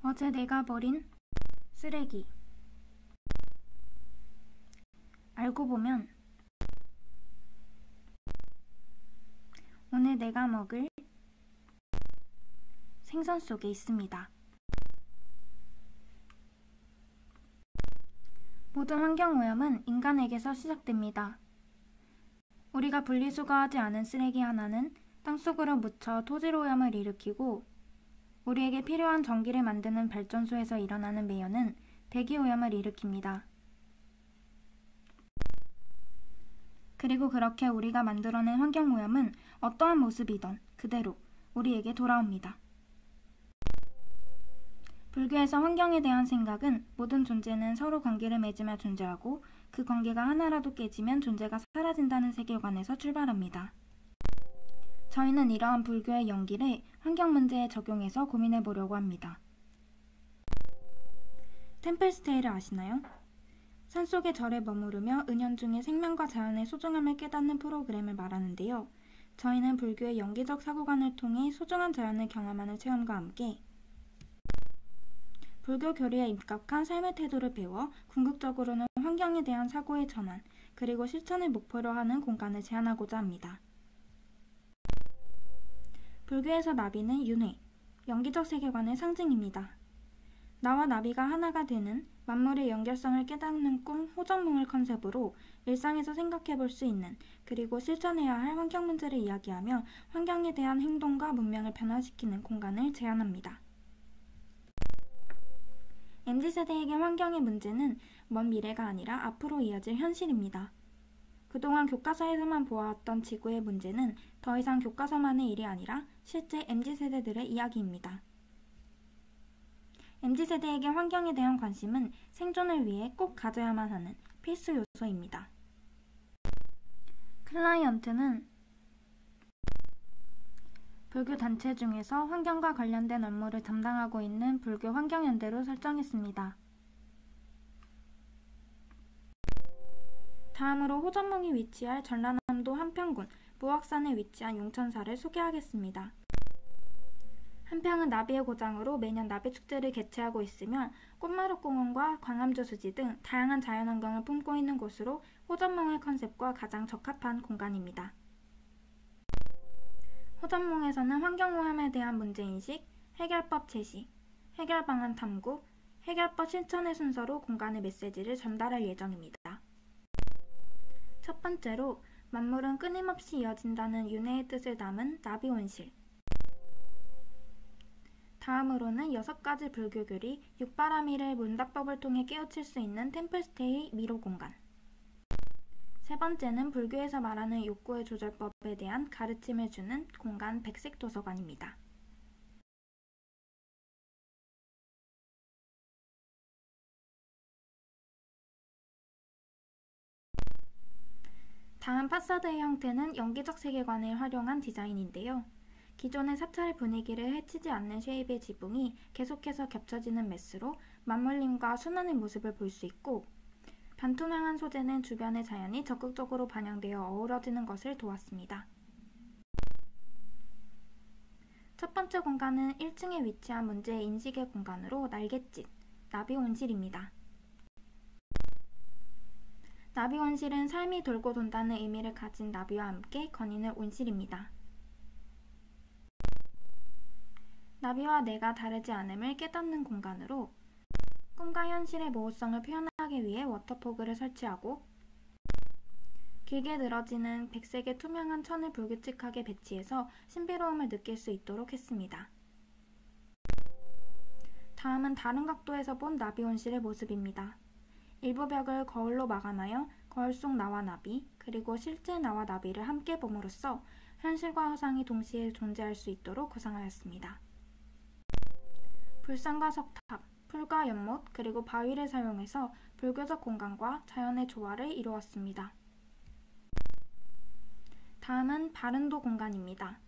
어제 내가 버린 쓰레기. 알고 보면 오늘 내가 먹을 생선 속에 있습니다. 모든 환경오염은 인간에게서 시작됩니다. 우리가 분리수거하지 않은 쓰레기 하나는 땅속으로 묻혀 토질오염을 일으키고, 우리에게 필요한 전기를 만드는 발전소에서 일어나는 매연은 대기오염을 일으킵니다. 그리고 그렇게 우리가 만들어낸 환경오염은 어떠한 모습이든 그대로 우리에게 돌아옵니다. 불교에서 환경에 대한 생각은 모든 존재는 서로 관계를 맺으며 존재하고 그 관계가 하나라도 깨지면 존재가 사라진다는 세계관에서 출발합니다. 저희는 이러한 불교의 연기를 환경 문제에 적용해서 고민해 보려고 합니다. 템플스테이를 아시나요? 산속의 절에 머무르며 은연중에 생명과 자연의 소중함을 깨닫는 프로그램을 말하는데요. 저희는 불교의 연기적 사고관을 통해 소중한 자연을 경험하는 체험과 함께 불교 교리에 입각한 삶의 태도를 배워 궁극적으로는 환경에 대한 사고의 전환, 그리고 실천을 목표로 하는 공간을 제안하고자 합니다. 불교에서 나비는 윤회, 연기적 세계관의 상징입니다. 나와 나비가 하나가 되는 만물의 연결성을 깨닫는 꿈 호전몽을 컨셉으로 일상에서 생각해 볼 수 있는, 그리고 실천해야 할 환경 문제를 이야기하며 환경에 대한 행동과 문명을 변화시키는 공간을 제안합니다. MZ세대에게 환경의 문제는 먼 미래가 아니라 앞으로 이어질 현실입니다. 그동안 교과서에서만 보아왔던 지구의 문제는 더 이상 교과서만의 일이 아니라 실제 MZ세대들의 이야기입니다. MZ세대에게 환경에 대한 관심은 생존을 위해 꼭 가져야만 하는 필수 요소입니다. 클라이언트는 불교 단체 중에서 환경과 관련된 업무를 담당하고 있는 불교 환경연대로 설정했습니다. 다음으로 호전몽이 위치할 전라남도 한평군 무악산에 위치한 용천사를 소개하겠습니다. 한평은 나비의 고장으로 매년 나비축제를 개최하고 있으며 꽃마룻공원과 광암저수지 등 다양한 자연환경을 품고 있는 곳으로 호전몽의 컨셉과 가장 적합한 공간입니다. 호전몽에서는 환경오염에 대한 문제인식, 해결법 제시, 해결방안 탐구, 해결법 실천의 순서로 공간의 메시지를 전달할 예정입니다. 첫 번째로 만물은 끊임없이 이어진다는 윤회의 뜻을 담은 나비온실. 다음으로는 6가지 불교교리 육바라밀을 문답법을 통해 깨우칠 수 있는 템플스테이 미로 공간. 세 번째는 불교에서 말하는 욕구의 조절법에 대한 가르침을 주는 공간 백색 도서관입니다. 다음 파사드의 형태는 연기적 세계관을 활용한 디자인인데요. 기존의 사찰 분위기를 해치지 않는 쉐입의 지붕이 계속해서 겹쳐지는 메스로 맞물림과 순환의 모습을 볼 수 있고, 반투명한 소재는 주변의 자연이 적극적으로 반영되어 어우러지는 것을 도왔습니다. 첫 번째 공간은 1층에 위치한 문제의 인식의 공간으로 날갯짓, 나비온실입니다. 나비온실은 삶이 돌고 돈다는 의미를 가진 나비와 함께 거니는 온실입니다. 나비와 내가 다르지 않음을 깨닫는 공간으로 꿈과 현실의 모호성을 표현하기 위해 워터포그를 설치하고 길게 늘어지는 백색의 투명한 천을 불규칙하게 배치해서 신비로움을 느낄 수 있도록 했습니다. 다음은 다른 각도에서 본 나비온실의 모습입니다. 일부 벽을 거울로 마감하여 거울 속 나와 나비, 그리고 실제 나와 나비를 함께 봄으로써 현실과 허상이 동시에 존재할 수 있도록 구성하였습니다. 불상과 석탑, 풀과 연못, 그리고 바위를 사용해서 불교적 공간과 자연의 조화를 이루었습니다. 다음은 바른도 공간입니다.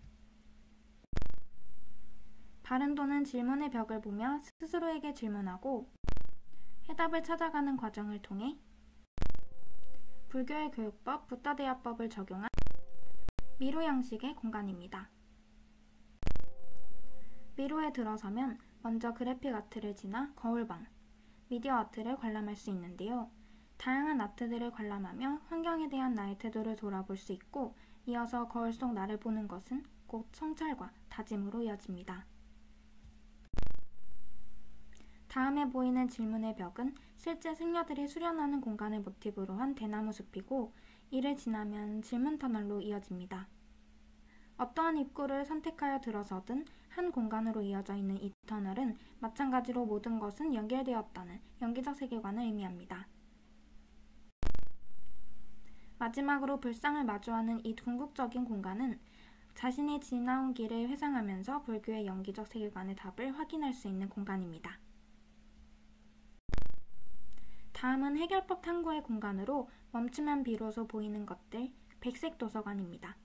바른도는 질문의 벽을 보며 스스로에게 질문하고 해답을 찾아가는 과정을 통해 불교의 교육법 부타대야법을 적용한 미로 양식의 공간입니다. 미로에 들어서면 먼저 그래픽 아트를 지나 거울방, 미디어 아트를 관람할 수 있는데요. 다양한 아트들을 관람하며 환경에 대한 나의 태도를 돌아볼 수 있고, 이어서 거울 속 나를 보는 것은 곧 성찰과 다짐으로 이어집니다. 다음에 보이는 질문의 벽은 실제 승려들이 수련하는 공간을 모티브로 한 대나무 숲이고, 이를 지나면 질문 터널로 이어집니다. 어떠한 입구를 선택하여 들어서든 한 공간으로 이어져 있는 이 터널은 마찬가지로 모든 것은 연결되었다는 연기적 세계관을 의미합니다. 마지막으로 불상을 마주하는 이 궁극적인 공간은 자신이 지나온 길을 회상하면서 불교의 연기적 세계관의 답을 확인할 수 있는 공간입니다. 다음은 해결법 탐구의 공간으로 멈추면 비로소 보이는 것들, 백색 도서관입니다.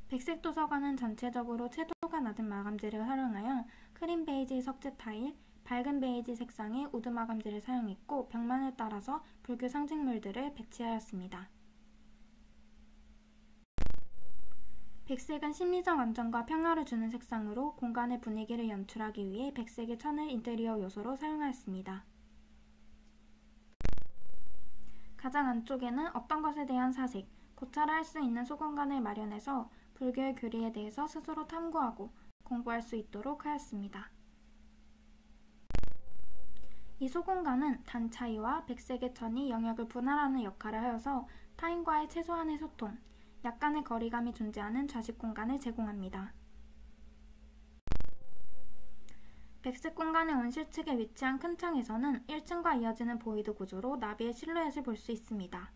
백색 도서관은 전체적으로 채도가 낮은 마감재를 활용하여 크림 베이지 석재 타일, 밝은 베이지 색상의 우드 마감재를 사용했고, 벽면을 따라서 불교 상징물들을 배치하였습니다. 백색은 심리적 안정과 평화를 주는 색상으로 공간의 분위기를 연출하기 위해 백색의 천을 인테리어 요소로 사용하였습니다. 가장 안쪽에는 어떤 것에 대한 사색, 고찰을 할 수 있는 소공간을 마련해서 불교의 교리에 대해서 스스로 탐구하고 공부할 수 있도록 하였습니다. 이 소공간은 단차이와 백색의 천이 영역을 분할하는 역할을 하여서 타인과의 최소한의 소통, 약간의 거리감이 존재하는 좌식 공간을 제공합니다. 백색 공간의 온실측에 위치한 큰 창에서는 1층과 이어지는 보이드 구조로 나비의 실루엣을 볼 수 있습니다.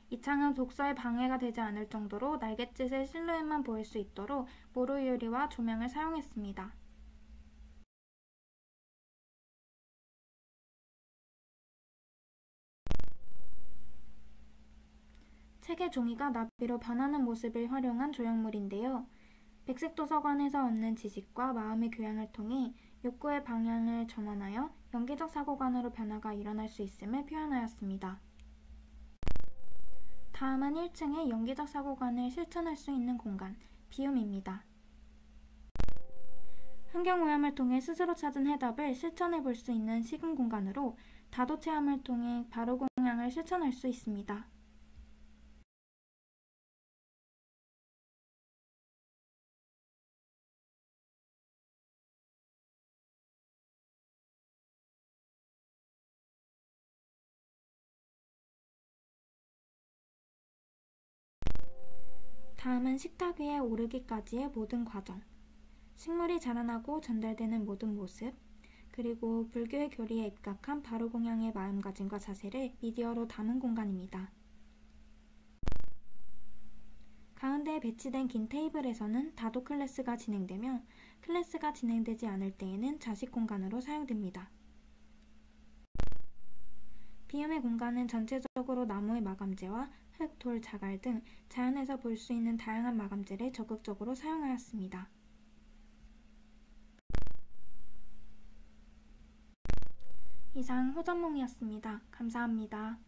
이 창은 독서에 방해가 되지 않을 정도로 날갯짓의 실루엣만 보일 수 있도록 모루 유리와 조명을 사용했습니다. 책의 종이가 나비로 변하는 모습을 활용한 조형물인데요. 백색 도서관에서 얻는 지식과 마음의 교양을 통해 욕구의 방향을 전환하여 연기적 사고관으로 변화가 일어날 수 있음을 표현하였습니다. 다음은 1층의 연기적 사고관을 실천할 수 있는 공간, 비움입니다. 환경오염을 통해 스스로 찾은 해답을 실천해 볼 수 있는 식은 공간으로 다도 체험을 통해 바로 공양을 실천할 수 있습니다. 다음은 식탁 위에 오르기까지의 모든 과정, 식물이 자라나고 전달되는 모든 모습, 그리고 불교의 교리에 입각한 바로공양의 마음가짐과 자세를 미디어로 담은 공간입니다. 가운데에 배치된 긴 테이블에서는 다도 클래스가 진행되며, 클래스가 진행되지 않을 때에는 좌식 공간으로 사용됩니다. 비움의 공간은 전체적으로 나무의 마감재와 흙, 돌, 자갈 등 자연에서 볼 수 있는 다양한 마감재를 적극적으로 사용하였습니다. 이상 호전몽이었습니다. 감사합니다.